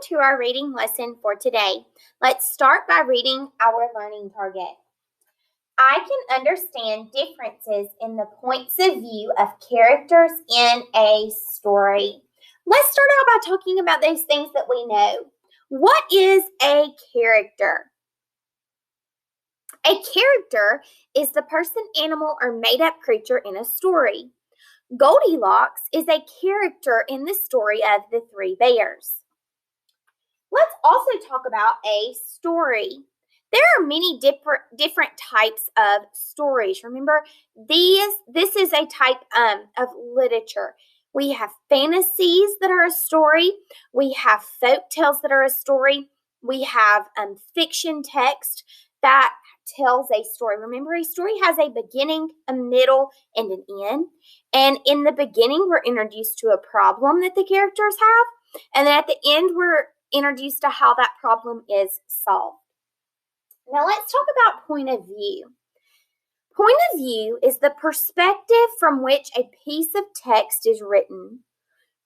to our reading lesson for today. Let's start by reading our learning target. I can understand differences in the points of view of characters in a story. Let's start out by talking about those things that we know. What is a character? A character is the person, animal, or made-up creature in a story. Goldilocks is a character in the story of the Three Bears. Let's also talk about a story. There are many different types of stories. Remember, this is a type of literature. We have fantasies that are a story. We have folk tales that are a story. We have fiction text that tells a story. Remember, a story has a beginning, a middle, and an end. And in the beginning, we're introduced to a problem that the characters have. And then at the end, we're introduced to how that problem is solved. Now let's talk about point of view. Point of view is the perspective from which a piece of text is written,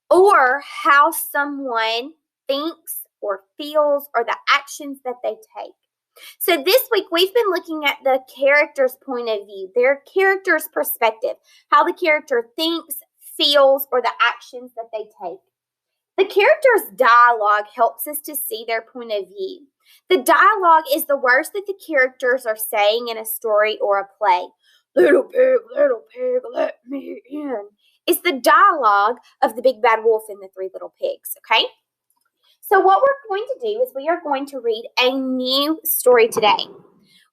or how someone thinks or feels, or the actions that they take. So this week we've been looking at the character's point of view, their character's perspective, how the character thinks, feels, or the actions that they take. The character's dialogue helps us to see their point of view. The dialogue is the words that the characters are saying in a story or a play. Little pig, let me in. It's the dialogue of the big bad wolf and the three little pigs, okay? So what we're going to do is we are going to read a new story today.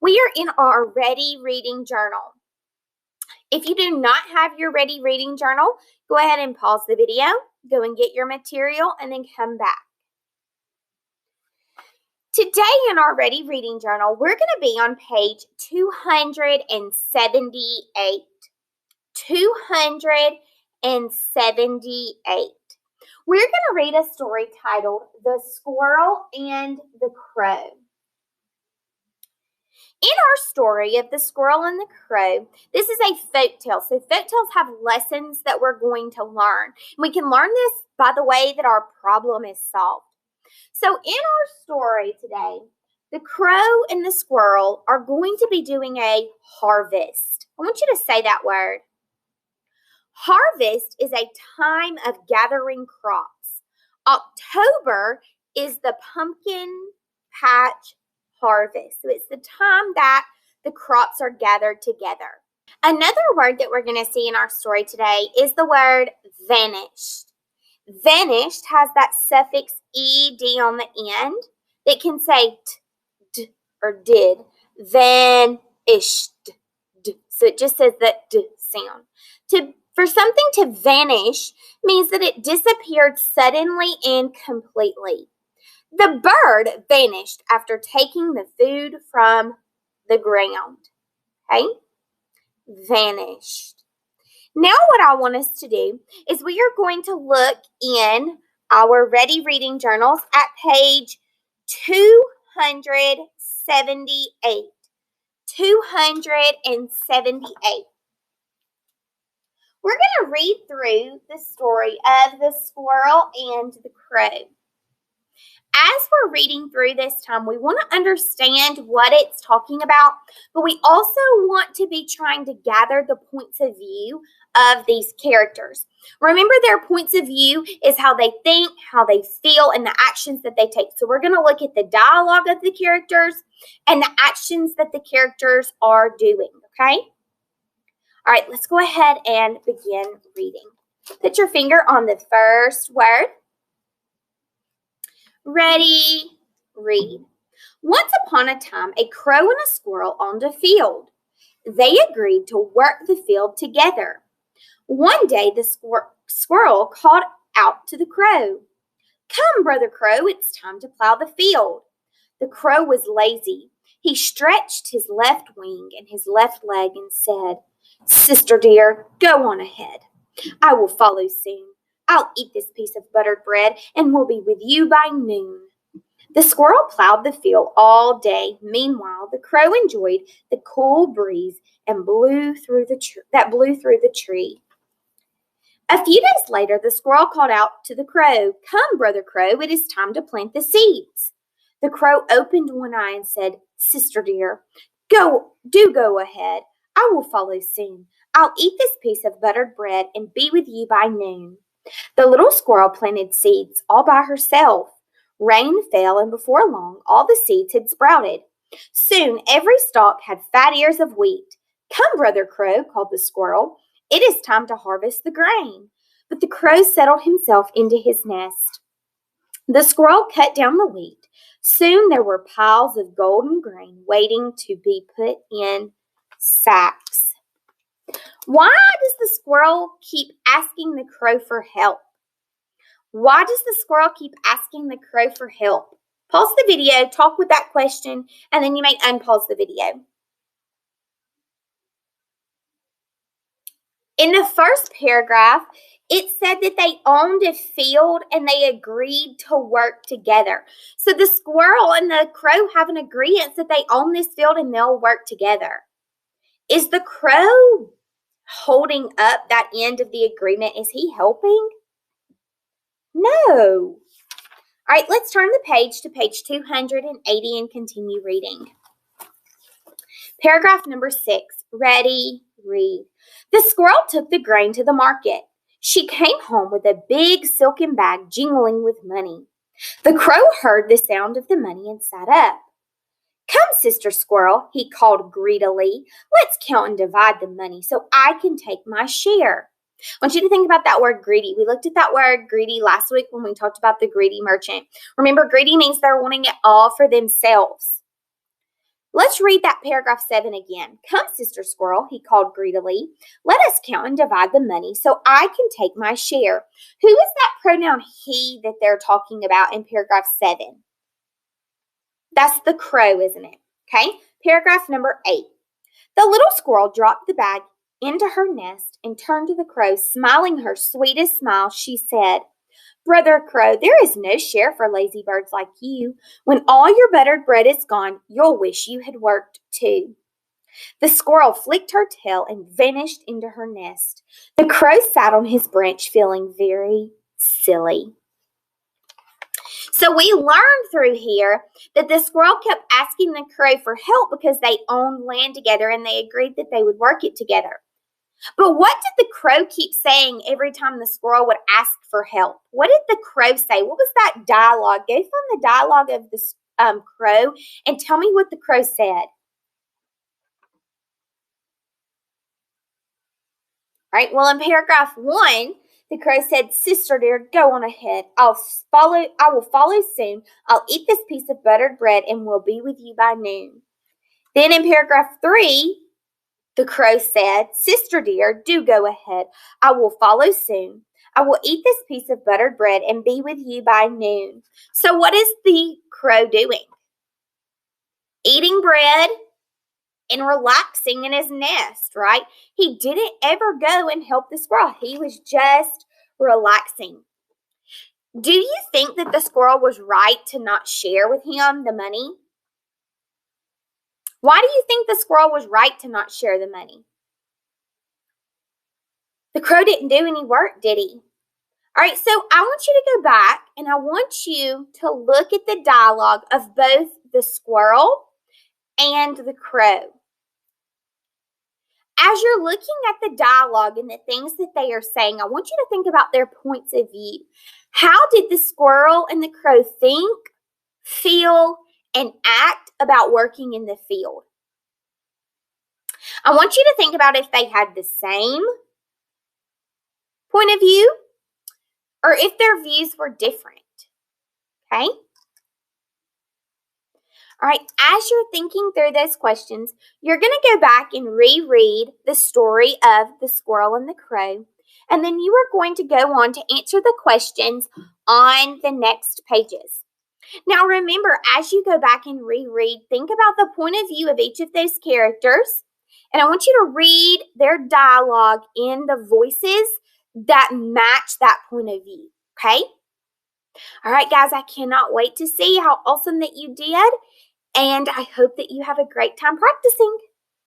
We are in our Ready Reading Journal. If you do not have your Ready Reading Journal, go ahead and pause the video, go and get your material, and then come back. Today in our Ready Reading Journal, we're going to be on page 278. 278. We're going to read a story titled The Squirrel and the Crow. In our story of The Squirrel and the Crow, this is a folk tale. So folk tales have lessons that we're going to learn. We can learn this by the way that our problem is solved. So in our story today, the crow and the squirrel are going to be doing a harvest. I want you to say that word. Harvest is a time of gathering crops. October is the pumpkin patch harvest. So it's the time that the crops are gathered together. Another word that we're going to see in our story today is the word vanished. Vanished has that suffix ed on the end that can say t, d, or did. Vanished. D. So it just says that d sound. For something to vanish means that it disappeared suddenly and completely. The bird vanished after taking the food from the ground. Okay? Vanished. Now what I want us to do is we are going to look in our Ready Reading Journals at page 278. 278. We're going to read through the story of the squirrel and the crow. As we're reading through this time, we want to understand what it's talking about, but we also want to be trying to gather the points of view of these characters. Remember, their points of view is how they think, how they feel, and the actions that they take. So we're going to look at the dialogue of the characters and the actions that the characters are doing, okay? All right, let's go ahead and begin reading. Put your finger on the first word. Ready, read. Once upon a time, a crow and a squirrel owned a field. They agreed to work the field together. One day, the squirrel called out to the crow, "Come, Brother Crow, it's time to plow the field." The crow was lazy. He stretched his left wing and his left leg and said, "Sister dear, go on ahead. I will follow soon. I'll eat this piece of buttered bread and will be with you by noon." The squirrel plowed the field all day. Meanwhile, the crow enjoyed the cool breeze and blew through the tree. A few days later, the squirrel called out to the crow, "Come, Brother Crow, it is time to plant the seeds." The crow opened one eye and said, "Sister dear, go ahead. I will follow soon. I'll eat this piece of buttered bread and be with you by noon." The little squirrel planted seeds all by herself. Rain fell, and before long, all the seeds had sprouted. Soon every stalk had fat ears of wheat. "Come, Brother Crow," called the squirrel. "It is time to harvest the grain." But the crow settled himself into his nest. The squirrel cut down the wheat. Soon there were piles of golden grain waiting to be put in sacks. Why does the squirrel keep asking the crow for help? Why does the squirrel keep asking the crow for help? Pause the video, talk with that question, and then you may unpause the video. In the first paragraph, it said that they owned a field and they agreed to work together. So the squirrel and the crow have an agreement that they own this field and they'll work together. Is the crow holding up that end of the agreement? Is he helping? No. All right, let's turn the page to page 280 and continue reading. Paragraph number 6. Ready, read. The squirrel took the grain to the market. She came home with a big silken bag jingling with money. The crow heard the sound of the money and sat up. "Come, Sister Squirrel," he called greedily. "Let's count and divide the money so I can take my share." I want you to think about that word greedy. We looked at that word greedy last week when we talked about the greedy merchant. Remember, greedy means they're wanting it all for themselves. Let's read that paragraph 7 again. "Come, Sister Squirrel," he called greedily. "Let us count and divide the money so I can take my share." Who is that pronoun he that they're talking about in paragraph 7? That's the crow, isn't it? Okay, paragraph number 8. The little squirrel dropped the bag into her nest and turned to the crow, smiling her sweetest smile. She said, "Brother Crow, there is no share for lazy birds like you. When all your buttered bread is gone, you'll wish you had worked too." The squirrel flicked her tail and vanished into her nest. The crow sat on his branch feeling very silly. So we learned through here that the squirrel kept asking the crow for help because they owned land together and they agreed that they would work it together. But what did the crow keep saying every time the squirrel would ask for help? What did the crow say? What was that dialogue? Go from the dialogue of the crow and tell me what the crow said. All right, well, in paragraph 1, the crow said, "Sister dear, go on ahead. I will follow soon. I'll eat this piece of buttered bread and will be with you by noon." Then in paragraph 3, the crow said, "Sister dear, do go ahead. I will follow soon. I will eat this piece of buttered bread and be with you by noon." So what is the crow doing? Eating bread and relaxing in his nest, right? He didn't ever go and help the squirrel. He was just relaxing. Do you think that the squirrel was right to not share with him the money? Why do you think the squirrel was right to not share the money? The crow didn't do any work, did he? All right, so I want you to go back and I want you to look at the dialogue of both the squirrel and the crow. As you're looking at the dialogue and the things that they are saying, I want you to think about their points of view. How did the squirrel and the crow think, feel, and act about working in the field? I want you to think about if they had the same point of view or if their views were different, okay? All right, as you're thinking through those questions, you're going to go back and reread the story of the squirrel and the crow, and then you are going to go on to answer the questions on the next pages. Now remember, as you go back and reread, think about the point of view of each of those characters, and I want you to read their dialogue in the voices that match that point of view, okay? All right, guys, I cannot wait to see how awesome that you did, and I hope that you have a great time practicing.